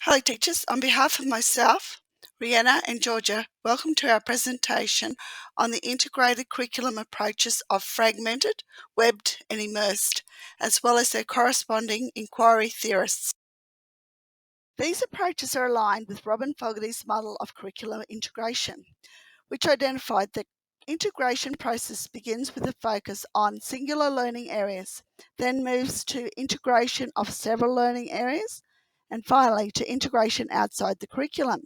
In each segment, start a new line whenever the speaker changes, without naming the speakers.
Hello teachers, on behalf of myself, Riana and Georgia, welcome to our presentation on the integrated curriculum approaches of fragmented, webbed and immersed, as well as their corresponding inquiry theorists. These approaches are aligned with Robin Fogarty's model of curriculum integration, which identified that integration process begins with a focus on singular learning areas, then moves to integration of several learning areas, and finally to integration outside the curriculum.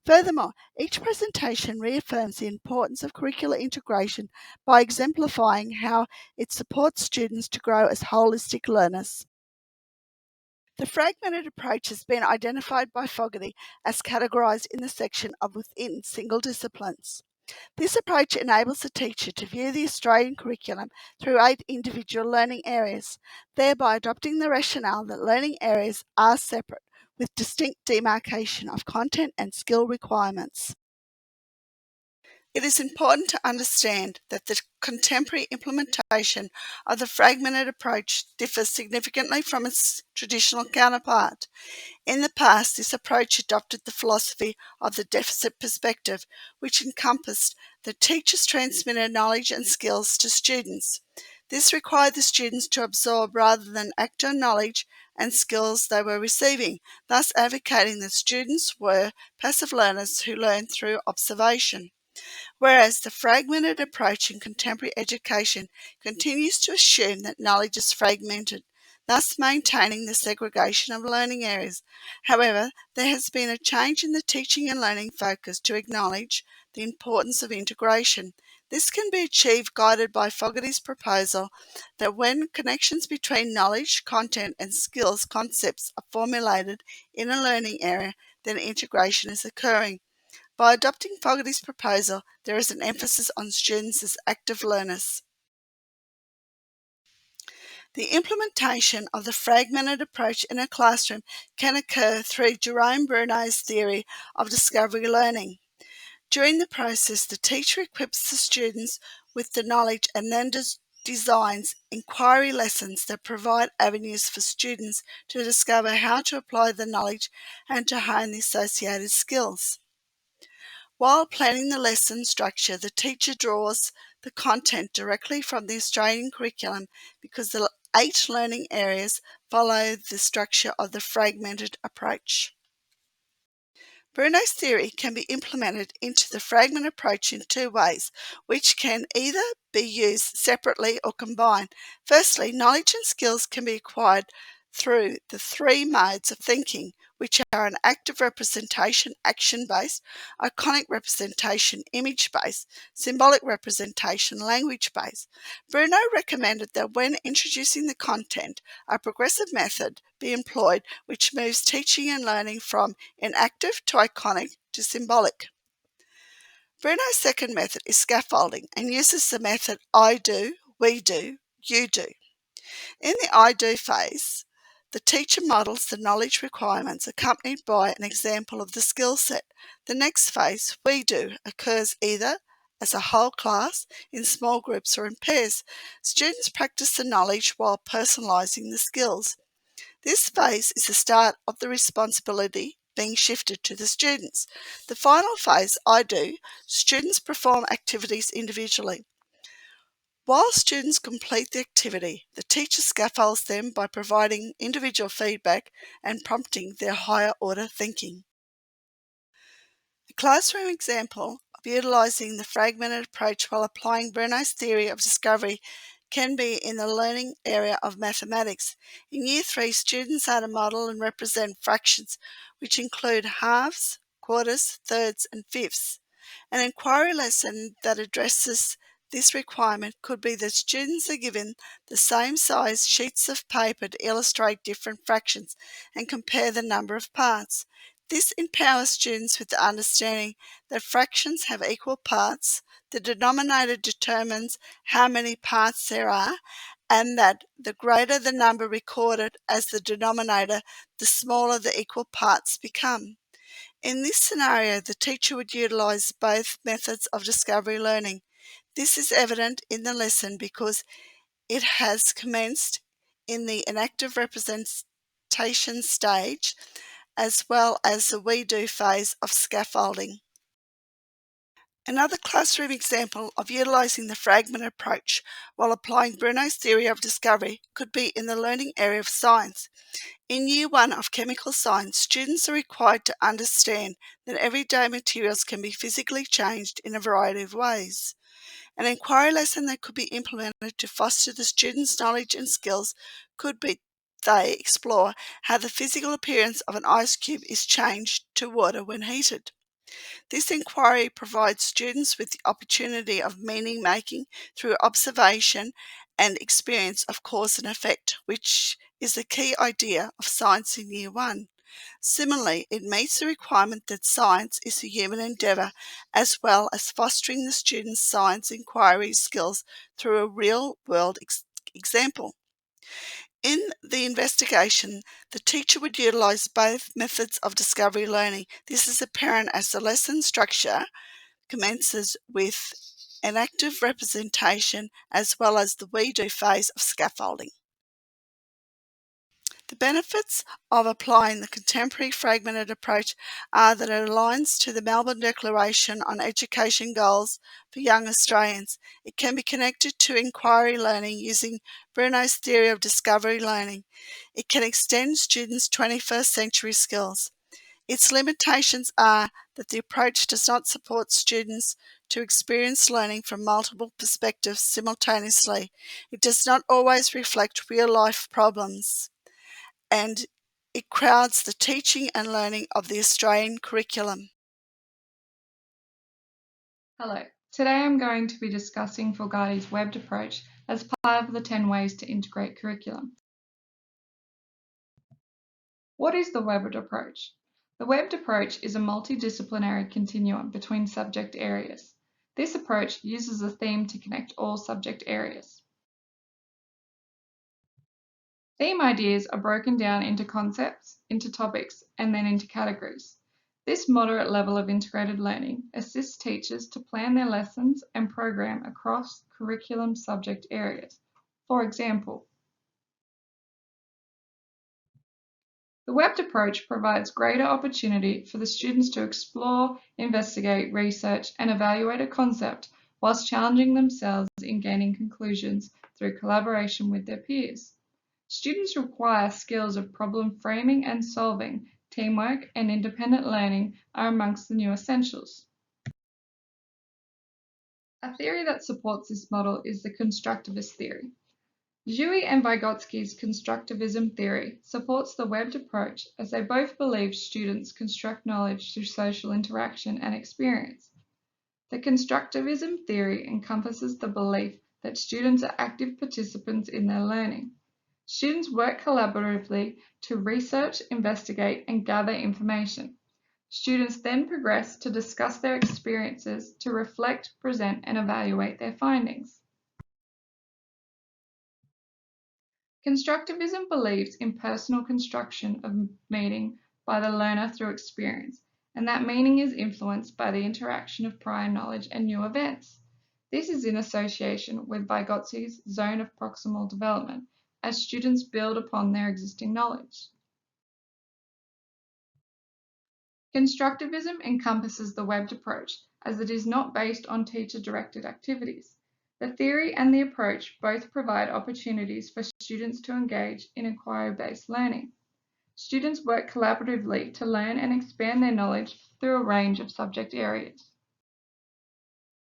Furthermore, each presentation reaffirms the importance of curricular integration by exemplifying how it supports students to grow as holistic learners. The fragmented approach has been identified by Fogarty as categorized in the section of within single disciplines. This approach enables the teacher to view the Australian curriculum through 8 individual learning areas, thereby adopting the rationale that learning areas are separate, with distinct demarcation of content and skill requirements. It is important to understand that the contemporary implementation of the fragmented approach differs significantly from its traditional counterpart. In the past, this approach adopted the philosophy of the deficit perspective, which encompassed the teachers transmitted knowledge and skills to students. This required the students to absorb rather than act on knowledge and skills they were receiving, thus advocating that students were passive learners who learned through observation. Whereas the fragmented approach in contemporary education continues to assume that knowledge is fragmented, thus maintaining the segregation of learning areas. However, there has been a change in the teaching and learning focus to acknowledge the importance of integration. This can be achieved guided by Fogarty's proposal that when connections between knowledge, content, and skills concepts are formulated in a learning area, then integration is occurring. By adopting Fogarty's proposal, there is an emphasis on students as active learners. The implementation of the fragmented approach in a classroom can occur through Jerome Bruno's theory of discovery learning. During the process, the teacher equips the students with the knowledge and then designs inquiry lessons that provide avenues for students to discover how to apply the knowledge and to hone the associated skills. While planning the lesson structure, the teacher draws the content directly from the Australian curriculum because the 8 learning areas follow the structure of the fragmented approach. Bruno's theory can be implemented into the fragment approach in 2 ways, which can either be used separately or combined. Firstly, knowledge and skills can be acquired through the 3 modes of thinking, which are an active representation, action-based, iconic representation, image-based, symbolic representation, language-based. Bruno recommended that when introducing the content, a progressive method be employed which moves teaching and learning from inactive to iconic to symbolic. Bruno's second method is scaffolding and uses the method I do, we do, you do. In the I do phase, the teacher models the knowledge requirements accompanied by an example of the skill set. The next phase, we do, occurs either as a whole class, in small groups or in pairs. Students practice the knowledge while personalising the skills. This phase is the start of the responsibility being shifted to the students. The final phase, I do, students perform activities individually. While students complete the activity, the teacher scaffolds them by providing individual feedback and prompting their higher order thinking. A classroom example of utilising the fragmented approach while applying Bruno's theory of discovery can be in the learning area of mathematics. In Year 3, students are to model and represent fractions, which include halves, quarters, thirds and fifths. An inquiry lesson that addresses this requirement could be that students are given the same size sheets of paper to illustrate different fractions and compare the number of parts. This empowers students with the understanding that fractions have equal parts, the denominator determines how many parts there are, and that the greater the number recorded as the denominator, the smaller the equal parts become. In this scenario, the teacher would utilise both methods of discovery learning. This is evident in the lesson because it has commenced in the inactive representation stage as well as the we do phase of scaffolding. Another classroom example of utilising the fragment approach while applying Bruno's theory of discovery could be in the learning area of science. In Year 1 of Chemical Science, students are required to understand that everyday materials can be physically changed in a variety of ways. An inquiry lesson that could be implemented to foster the students' knowledge and skills could be they explore how the physical appearance of an ice cube is changed to water when heated. This inquiry provides students with the opportunity of meaning making through observation and experience of cause and effect, which is the key idea of science in Year 1. Similarly, it meets the requirement that science is a human endeavour, as well as fostering the students' science inquiry skills through a real-world example. In the investigation, the teacher would utilise both methods of discovery learning. This is apparent as the lesson structure commences with an active representation as well as the we do phase of scaffolding. The benefits of applying the contemporary fragmented approach are that it aligns to the Melbourne Declaration on Education Goals for Young Australians. It can be connected to inquiry learning using Bruno's theory of discovery learning. It can extend students' 21st century skills. Its limitations are that the approach does not support students to experience learning from multiple perspectives simultaneously. It does not always reflect real-life problems, and it crowds the teaching and learning of the Australian curriculum.
Hello, today I'm going to be discussing Forgati's webbed approach as part of the 10 ways to integrate curriculum. What is the webbed approach? The webbed approach is a multidisciplinary continuum between subject areas. This approach uses a theme to connect all subject areas. Theme ideas are broken down into concepts, into topics, and then into categories. This moderate level of integrated learning assists teachers to plan their lessons and program across curriculum subject areas. For example, the webbed approach provides greater opportunity for the students to explore, investigate, research, and evaluate a concept whilst challenging themselves in gaining conclusions through collaboration with their peers. Students require skills of problem framing and solving, teamwork, and independent learning are amongst the new essentials. A theory that supports this model is the constructivist theory. Dewey and Vygotsky's constructivism theory supports the webbed approach as they both believe students construct knowledge through social interaction and experience. The constructivism theory encompasses the belief that students are active participants in their learning. Students work collaboratively to research, investigate, and gather information. Students then progress to discuss their experiences, to reflect, present, and evaluate their findings. Constructivism believes in personal construction of meaning by the learner through experience, and that meaning is influenced by the interaction of prior knowledge and new events. This is in association with Vygotsky's zone of proximal development, as students build upon their existing knowledge. Constructivism encompasses the webbed approach, as it is not based on teacher-directed activities. The theory and the approach both provide opportunities for students to engage in inquiry-based learning. Students work collaboratively to learn and expand their knowledge through a range of subject areas.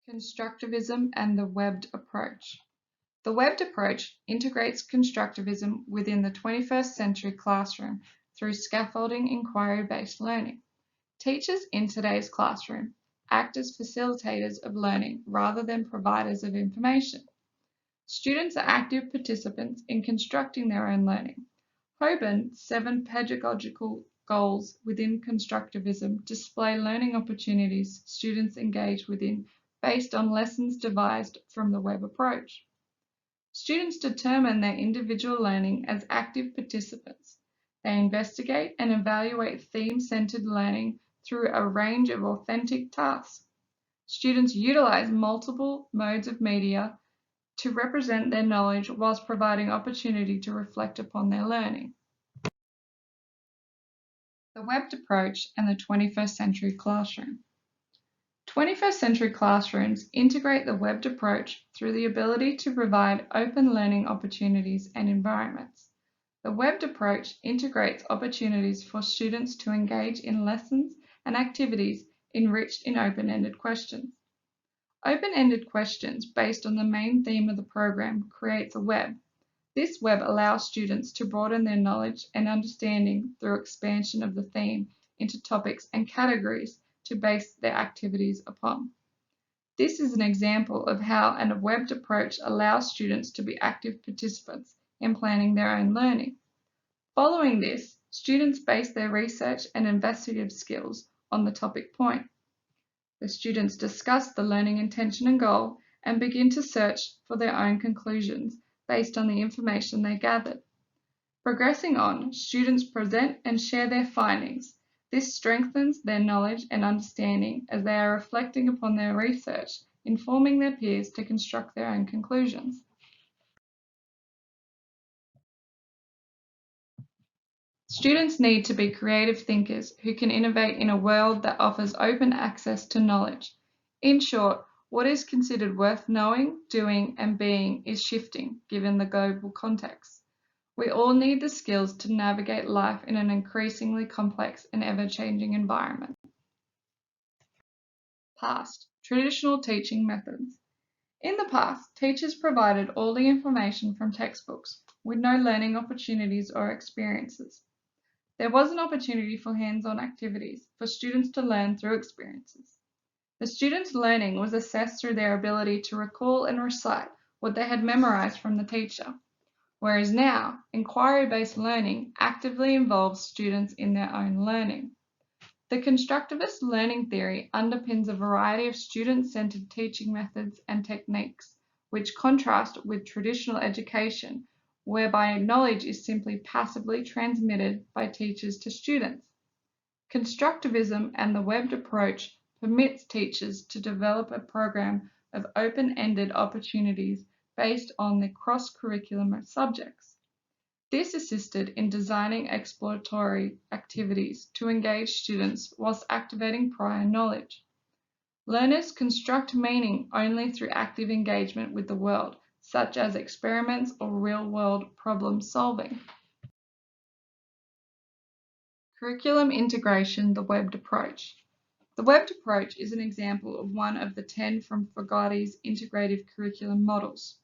Constructivism and the webbed approach. The webbed approach integrates constructivism within the 21st century classroom through scaffolding inquiry-based learning. Teachers in today's classroom act as facilitators of learning rather than providers of information. Students are active participants in constructing their own learning. Hoburn's 7 pedagogical goals within constructivism display learning opportunities students engage within based on lessons devised from the web approach. Students determine their individual learning as active participants. They investigate and evaluate theme-centered learning through a range of authentic tasks. Students utilize multiple modes of media to represent their knowledge whilst providing opportunity to reflect upon their learning. the webbed approach, and the 21st century classroom. 21st century classrooms integrate the webbed approach through the ability to provide open learning opportunities and environments. The webbed approach integrates opportunities for students to engage in lessons and activities enriched in open-ended questions. Open-ended questions based on the main theme of the program creates a web. This web allows students to broaden their knowledge and understanding through expansion of the theme into topics and categories to base their activities upon. This is an example of how a webbed approach allows students to be active participants in planning their own learning. Following this, students base their research and investigative skills on the topic point. The students discuss the learning intention and goal and begin to search for their own conclusions based on the information they gathered. Progressing on, students present and share their findings. This strengthens their knowledge and understanding as they are reflecting upon their research, informing their peers to construct their own conclusions. Students need to be creative thinkers who can innovate in a world that offers open access to knowledge. In short, what is considered worth knowing, doing, and being is shifting given the global context. We all need the skills to navigate life in an increasingly complex and ever-changing environment. Past, traditional teaching methods. In the past, teachers provided all the information from textbooks with no learning opportunities or experiences. There was an opportunity for hands-on activities for students to learn through experiences. The students' learning was assessed through their ability to recall and recite what they had memorized from the teacher, whereas now, inquiry-based learning actively involves students in their own learning. The constructivist learning theory underpins a variety of student-centered teaching methods and techniques, which contrast with traditional education, whereby knowledge is simply passively transmitted by teachers to students. Constructivism and the webbed approach permits teachers to develop a program of open-ended opportunities based on the cross-curriculum subjects. This assisted in designing exploratory activities to engage students whilst activating prior knowledge. Learners construct meaning only through active engagement with the world, such as experiments or real-world problem solving. Curriculum integration, the webbed approach. The webbed approach is an example of one of the 10 from Fogati's integrative curriculum models.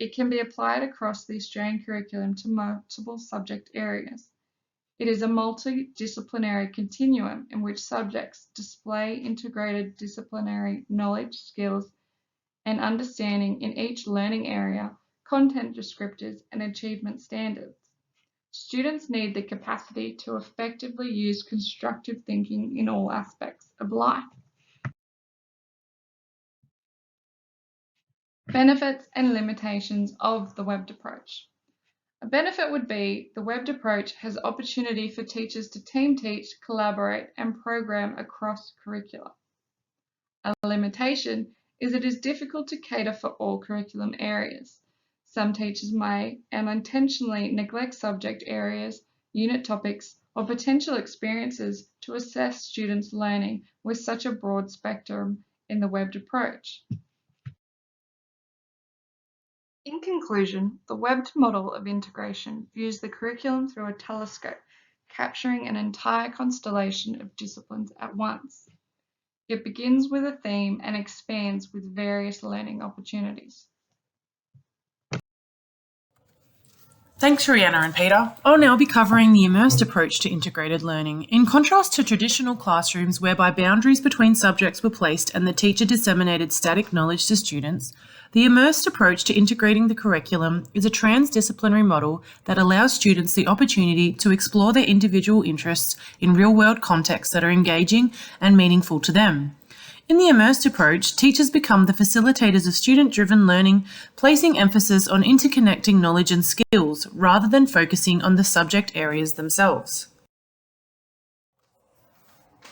It can be applied across the Australian curriculum to multiple subject areas. It is a multidisciplinary continuum in which subjects display integrated disciplinary knowledge, skills, and understanding in each learning area, content descriptors, and achievement standards. Students need the capacity to effectively use constructive thinking in all aspects of life. Benefits and limitations of the webbed approach. A benefit would be the webbed approach has opportunity for teachers to team teach, collaborate, and program across curricula. A limitation is it is difficult to cater for all curriculum areas. Some teachers may unintentionally neglect subject areas, unit topics, or potential experiences to assess students' learning with such a broad spectrum in the webbed approach. In conclusion, the webbed model of integration views the curriculum through a telescope, capturing an entire constellation of disciplines at once. It begins with a theme and expands with various learning opportunities.
Thanks, Riana and Peita. I'll now be covering the immersed approach to integrated learning. In contrast to traditional classrooms whereby boundaries between subjects were placed and the teacher disseminated static knowledge to students, the immersed approach to integrating the curriculum is a transdisciplinary model that allows students the opportunity to explore their individual interests in real-world contexts that are engaging and meaningful to them. In the immersed approach, teachers become the facilitators of student-driven learning, placing emphasis on interconnecting knowledge and skills rather than focusing on the subject areas themselves.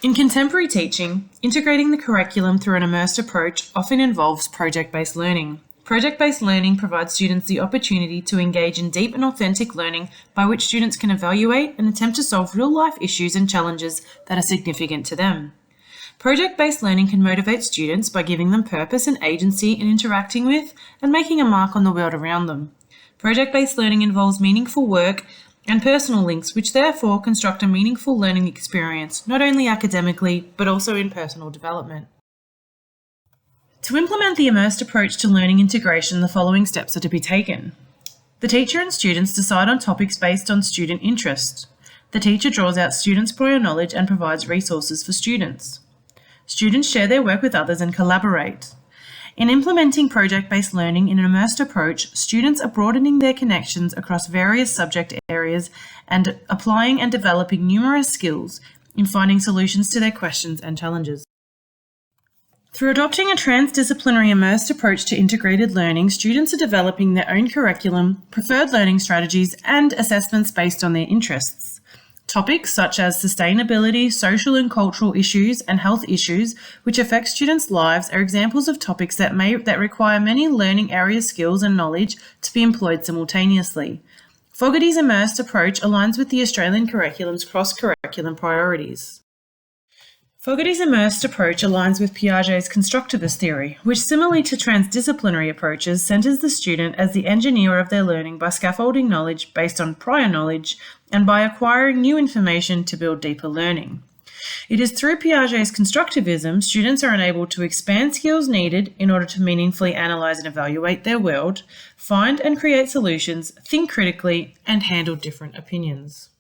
In contemporary teaching, integrating the curriculum through an immersed approach often involves project-based learning. Project-based learning provides students the opportunity to engage in deep and authentic learning by which students can evaluate and attempt to solve real-life issues and challenges that are significant to them. Project-based learning can motivate students by giving them purpose and agency in interacting with and making a mark on the world around them. Project-based learning involves meaningful work and personal links, which therefore construct a meaningful learning experience, not only academically, but also in personal development. To implement the immersed approach to learning integration, the following steps are to be taken. The teacher and students decide on topics based on student interest. The teacher draws out students' prior knowledge and provides resources for students. Students share their work with others and collaborate. In implementing project-based learning in an immersed approach, students are broadening their connections across various subject areas and applying and developing numerous skills in finding solutions to their questions and challenges. Through adopting a transdisciplinary immersed approach to integrated learning, students are developing their own curriculum, preferred learning strategies, and assessments based on their interests. Topics such as sustainability, social and cultural issues, and health issues, which affect students' lives, are examples of topics that require many learning area skills and knowledge to be employed simultaneously. Fogarty's immersed approach aligns with the Australian curriculum's cross-curriculum priorities. Fogarty's immersed approach aligns with Piaget's constructivist theory, which, similarly to transdisciplinary approaches, centres the student as the engineer of their learning by scaffolding knowledge based on prior knowledge and by acquiring new information to build deeper learning. It is through Piaget's constructivism students are enabled to expand skills needed in order to meaningfully analyse and evaluate their world, find and create solutions, think critically, and handle different opinions.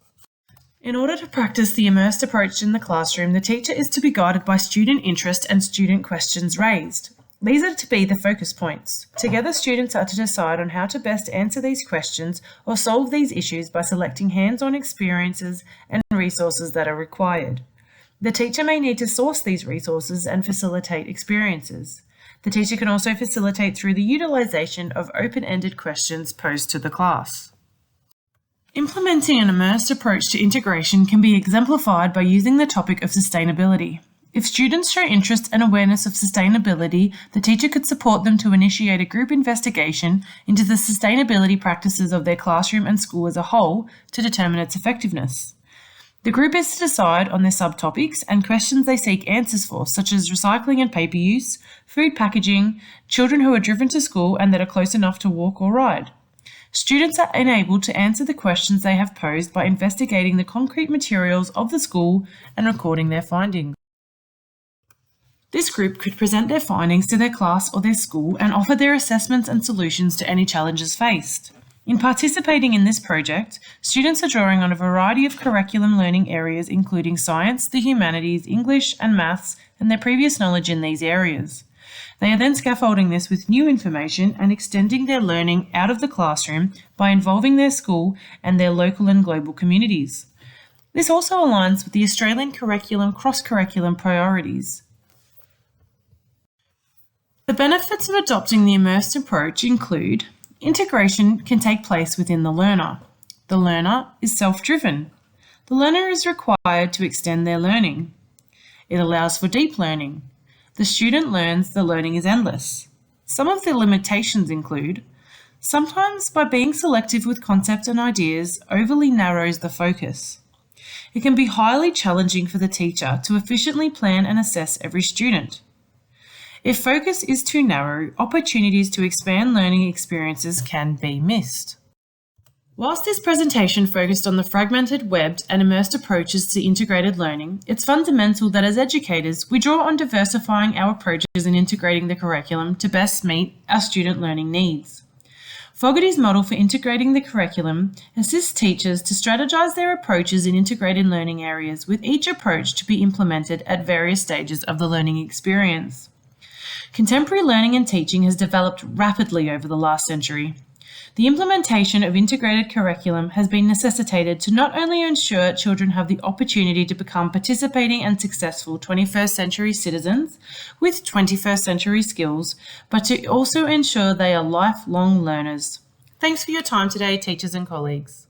In order to practice the immersed approach in the classroom, the teacher is to be guided by student interest and student questions raised. These are to be the focus points. Together, students are to decide on how to best answer these questions or solve these issues by selecting hands-on experiences and resources that are required. The teacher may need to source these resources and facilitate experiences. The teacher can also facilitate through the utilisation of open-ended questions posed to the class. Implementing an immersed approach to integration can be exemplified by using the topic of sustainability. If students show interest and awareness of sustainability, the teacher could support them to initiate a group investigation into the sustainability practices of their classroom and school as a whole to determine its effectiveness. The group is to decide on their subtopics and questions they seek answers for, such as recycling and paper use, food packaging, children who are driven to school and that are close enough to walk or ride. Students are enabled to answer the questions they have posed by investigating the concrete materials of the school and recording their findings. This group could present their findings to their class or their school and offer their assessments and solutions to any challenges faced. In participating in this project, students are drawing on a variety of curriculum learning areas including science, the humanities, English and maths, and their previous knowledge in these areas. They are then scaffolding this with new information and extending their learning out of the classroom by involving their school and their local and global communities. This also aligns with the Australian curriculum cross-curriculum priorities. The benefits of adopting the immersed approach include integration can take place within the learner. The learner is self-driven. The learner is required to extend their learning. It allows for deep learning. The student learns the learning is endless. Some of the limitations include, sometimes by being selective with concepts and ideas overly narrows the focus. It can be highly challenging for the teacher to efficiently plan and assess every student. If focus is too narrow, opportunities to expand learning experiences can be missed. Whilst this presentation focused on the fragmented, webbed and immersed approaches to integrated learning, it's fundamental that as educators we draw on diversifying our approaches in integrating the curriculum to best meet our student learning needs. Fogarty's model for integrating the curriculum assists teachers to strategise their approaches in integrated learning areas, with each approach to be implemented at various stages of the learning experience. Contemporary learning and teaching has developed rapidly over the last century. The implementation of integrated curriculum has been necessitated to not only ensure children have the opportunity to become participating and successful 21st century citizens with 21st century skills, but to also ensure they are lifelong learners. Thanks for your time today, teachers and colleagues.